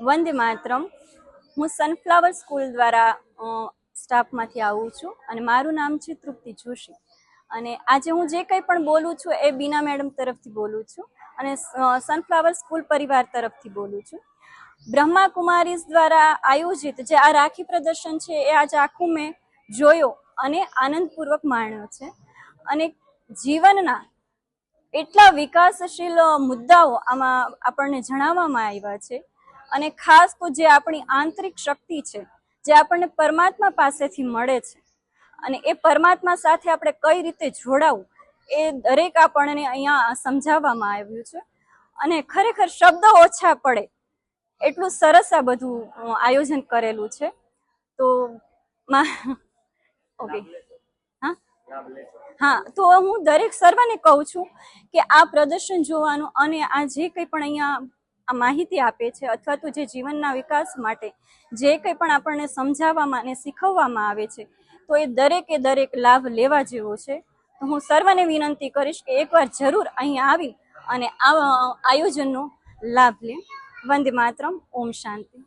વંદે માતરમ. હું sunflower school દ્વારા સ્ટાફમાંથી આવું છું અને મારું નામ છે તૃપ્તિ જોશી. અને આજે હું જે કંઈ પણ બોલું છું એ બીના મેડમ તરફથી બોલું છું અને સનફ્લાવર સ્કૂલ પરિવાર તરફથી બોલું છું. બ્રહ્મા કુમારીઝ દ્વારા આયોજિત જે આ રાખી પ્રદર્શન છે એ આજે આખું મેં જોયો અને આનંદપૂર્વક માણ્યો છે. અને જીવનના એટલા વિકાસશીલ મુદ્દાઓ આમાં આપણને જણાવવામાં આવ્યા છે. અને ખાસ તો જે આપણી આંતરિક શક્તિ છે, જે આપણને પરમાત્મા પાસેથી મળે છે અને એ પરમાત્મા સાથે આપણે કઈ રીતે જોડાવું એ દરેક આપણને અહીંયા સમજાવવામાં આવ્યું છે. અને ખરેખર શબ્દો ઓછા પડે એટલું સરસ આ બધું આયોજન કરેલું છે. તો ઓકે, હા, તો હું દરેક સર્વને કહું છું કે આ પ્રદર્શન જોવાનું અને આ જે કંઈ પણ અહીંયા આ માહિતી આપે છે અથવા તો જે જીવનના વિકાસ માટે જે કંઈ પણ આપણને સમજાવવામાં અને શીખવવામાં આવે છે તો એ દરેક લાભ લેવા જેવો છે. તો હું સર્વને વિનંતી કરીશ કે એકવાર જરૂર અહીં આવી અને આ આયોજનનો લાભ લે. વંદે માતરમ. ઓમ શાંતિ.